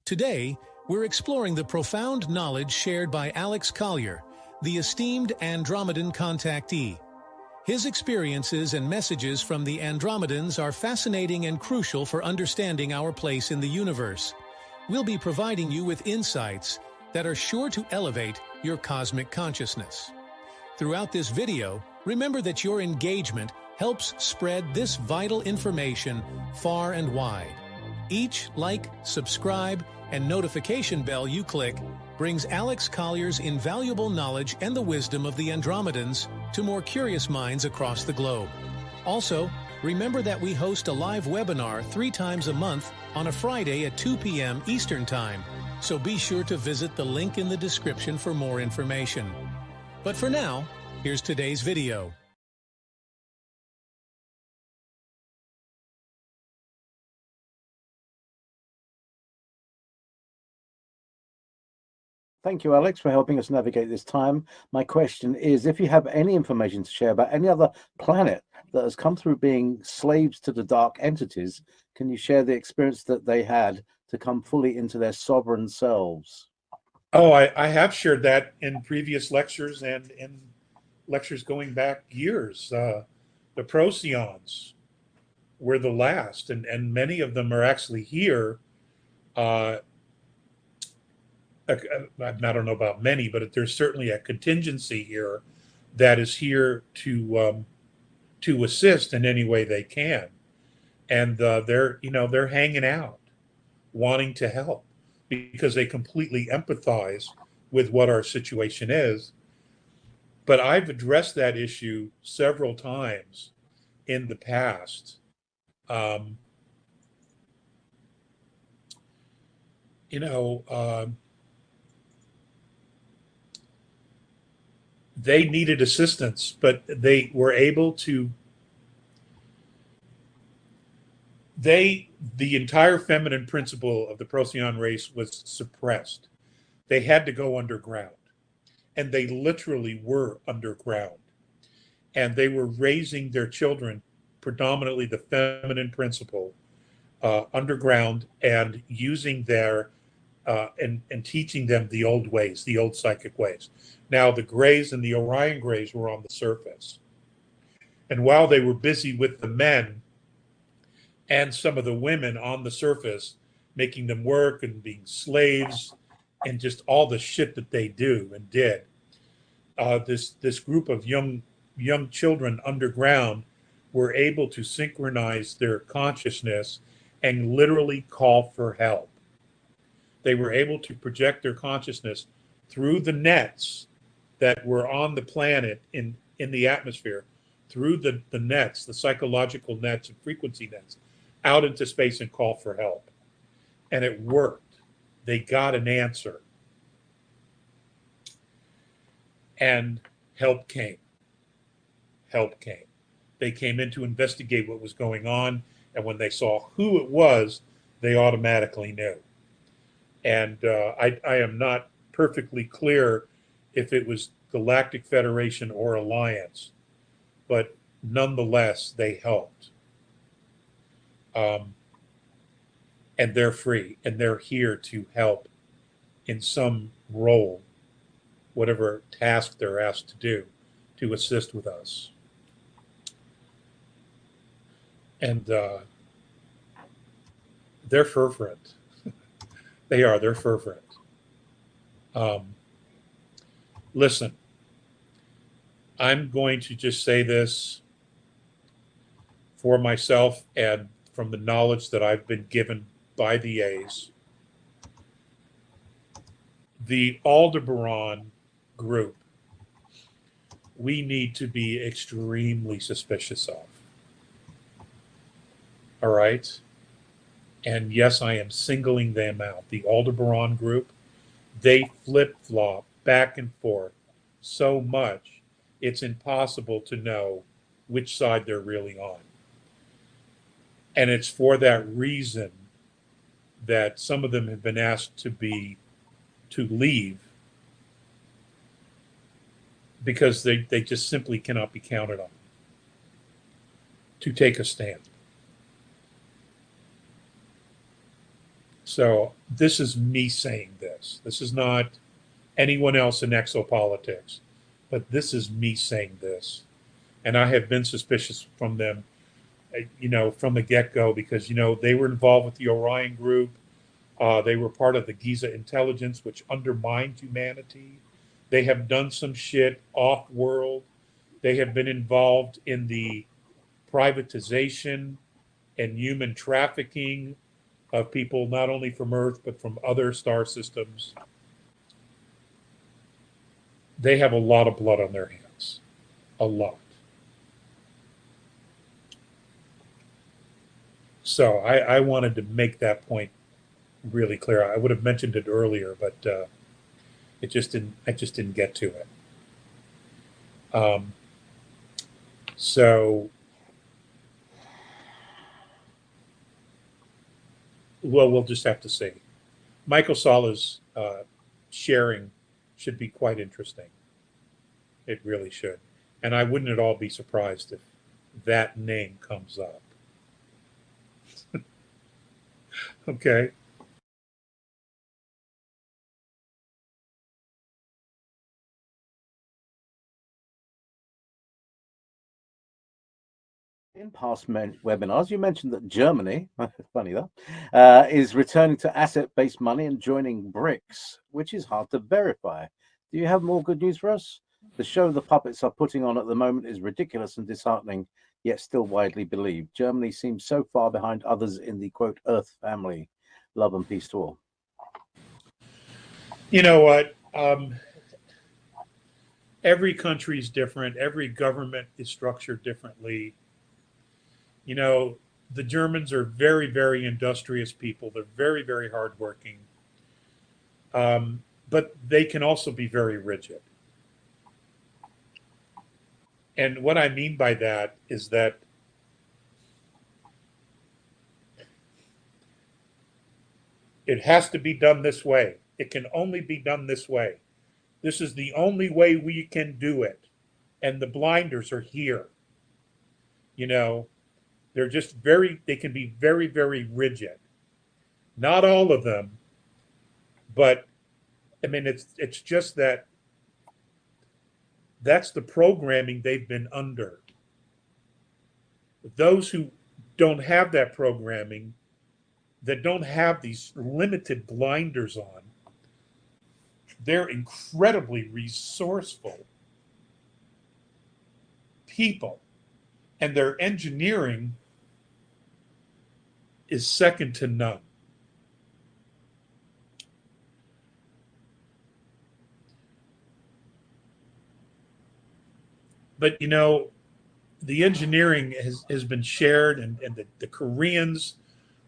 Today, we're exploring the profound knowledge shared by Alex Collier, the esteemed Andromedan Contactee. His experiences and messages from the Andromedans are fascinating and crucial for understanding our place in the universe. We'll be providing you with insights that are sure to elevate your cosmic consciousness. Throughout this video, remember that your engagement helps spread this vital information far and wide. Each like, subscribe, and notification bell you click brings Alex Collier's invaluable knowledge and the wisdom of the Andromedans to more curious minds across the globe. Also, remember that we host a live webinar 3 times a month on a Friday at 2 p.m. Eastern Time, so be sure to visit the link in the description for more information. But for now, here's today's video. Thank you, Alex, for helping us navigate this time. My question is, if you have any information to share about any other planet that has come through being slaves to the dark entities, can you share the experience that they had to come fully into their sovereign selves? Oh, I have shared that in previous lectures and in lectures going back years. The Procyons were the last, and many of them are actually here. I don't know about many, but there's certainly a contingency here that is here to assist in any way they can, and they're hanging out, wanting to help because they completely empathize with what our situation is. But I've addressed that issue several times in the past. They needed assistance, but they were able to. The entire feminine principle of the Procyon race was suppressed. They had to go underground, and they literally were underground. And they were raising their children, predominantly the feminine principle, underground, and using their and teaching them the old ways, the old psychic ways. Now, the Greys and the Orion Greys were on the surface. And while they were busy with the men and some of the women on the surface, making them work and being slaves and just all the shit that they do and did, this group of young children underground were able to synchronize their consciousness and literally call for help. They were able to project their consciousness through the nets that were on the planet in the atmosphere, through the nets, the psychological nets and frequency nets, out into space and call for help. And it worked. They got an answer. And help came. Help came. They came in to investigate what was going on, and when they saw who it was, they automatically knew. And I am not perfectly clear if it was Galactic Federation or Alliance, but nonetheless, they helped. And they're free, and they're here to help in some role, whatever task they're asked to do, to assist with us. And they're fervent. They're fervent. Listen, I'm going to just say this for myself and from the knowledge that I've been given by the A's. The Aldebaran group, we need to be extremely suspicious of. All right? And yes, I am singling them out. The Aldebaran group, they flip-flop back and forth so much, it's impossible to know which side they're really on. And it's for that reason that some of them have been asked to leave, because they just simply cannot be counted on to take a stand. So this is me saying this. This is not anyone else in exopolitics, but this is me saying this. And I have been suspicious from them, from the get-go, because, they were involved with the Orion Group. They were part of the Giza intelligence, which undermined humanity. They have done some shit off-world. They have been involved in the privatization and human trafficking of people, not only from Earth, but from other star systems. They have a lot of blood on their hands. A lot. So I wanted to make that point really clear. I would have mentioned it earlier, but I just didn't get to it. So, well, we'll just have to see. Michael Sala's sharing should be quite interesting. It really should. And I wouldn't at all be surprised if that name comes up. Okay. In past webinars, you mentioned that Germany, funny that, is returning to asset-based money and joining BRICS, which is hard to verify. Do you have more good news for us? The show the puppets are putting on at the moment is ridiculous and disheartening, yet still widely believed. Germany seems so far behind others in the, quote, Earth family. Love and peace to all. You know what? Every country is different. Every government is structured differently. The Germans are very, very industrious people. They're very, very hardworking. But they can also be very rigid. And what I mean by that is that it has to be done this way. It can only be done this way. This is the only way we can do it. And the blinders are here. They're just they can be very, very rigid. Not all of them, but I mean, it's just that's the programming they've been under. Those who don't have that programming, that don't have these limited blinders on, they're incredibly resourceful people, and their engineering is second to none. But the engineering has been shared, and the Koreans,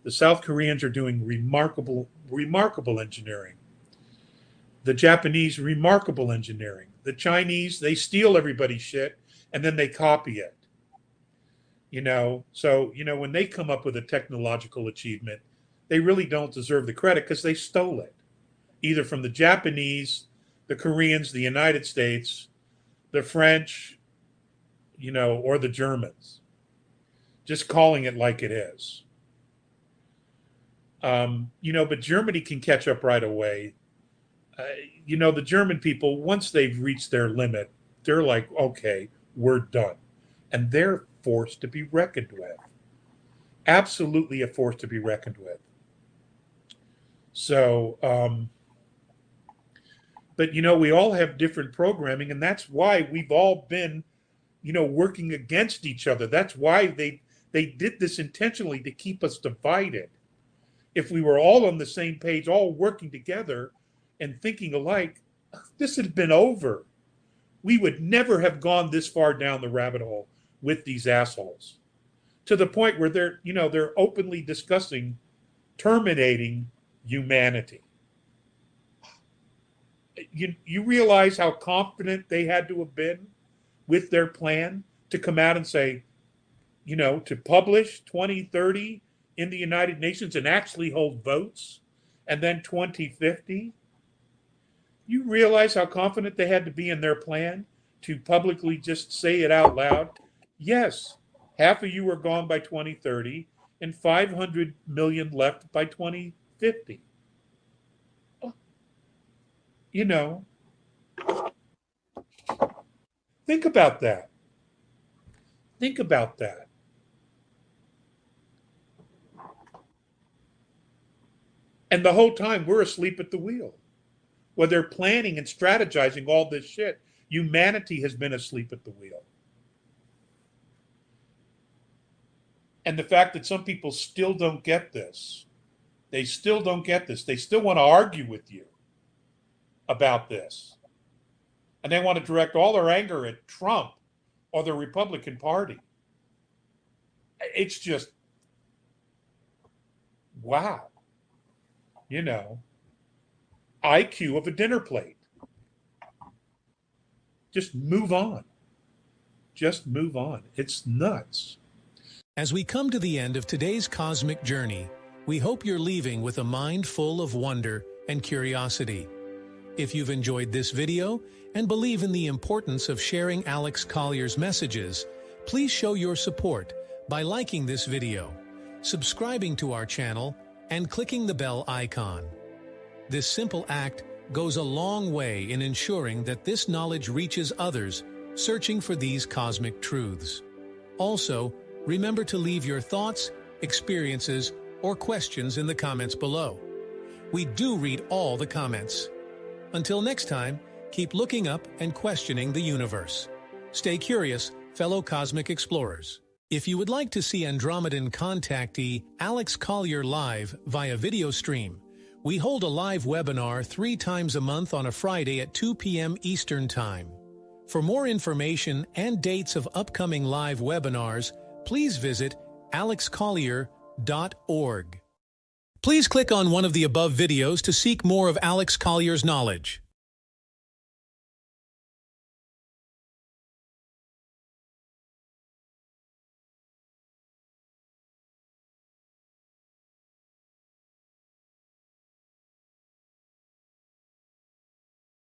the South Koreans are doing remarkable engineering. The Japanese, remarkable engineering. The Chinese, they steal everybody's shit and then they copy it. So when they come up with a technological achievement, they really don't deserve the credit because they stole it, either from the Japanese, the Koreans, the United States, the French, or the Germans, just calling it like it is. But Germany can catch up right away. The German people, once they've reached their limit, they're like, okay, we're done. And they're forced to be reckoned with. Absolutely a force to be reckoned with. So, but we all have different programming, and that's why we've all been, working against each other. That's why they did this intentionally, to keep us divided. If we were all on the same page, all working together and thinking alike, this had been over. We would never have gone this far down the rabbit hole with these assholes, to the point where they're openly discussing terminating humanity. You realize how confident they had to have been with their plan to come out and say, to publish 2030 in the United Nations and actually hold votes, and then 2050. You realize how confident they had to be in their plan to publicly just say it out loud? Yes, half of you are gone by 2030 and 500 million left by 2050. 50. You know, think about that. Think about that. And the whole time we're asleep at the wheel. While they're planning and strategizing all this shit, humanity has been asleep at the wheel. And the fact that some people still don't get this, they still don't get this. They still want to argue with you about this. And they want to direct all their anger at Trump or the Republican Party. It's just, wow. You know, IQ of a dinner plate. Just move on. Just move on. It's nuts. As we come to the end of today's cosmic journey, we hope you're leaving with a mind full of wonder and curiosity. If you've enjoyed this video and believe in the importance of sharing Alex Collier's messages, please show your support by liking this video, subscribing to our channel, and clicking the bell icon. This simple act goes a long way in ensuring that this knowledge reaches others searching for these cosmic truths. Also, remember to leave your thoughts, experiences, or questions in the comments below. We do read all the comments. Until next time, keep looking up and questioning the universe. Stay curious, fellow cosmic explorers. If you would like to see Andromedan Contactee Alex Collier live via video stream, we hold a live webinar 3 times a month on a Friday at 2 p.m. Eastern Time. For more information and dates of upcoming live webinars, please visit alexcollier.org. Please click on one of the above videos to seek more of Alex Collier's knowledge.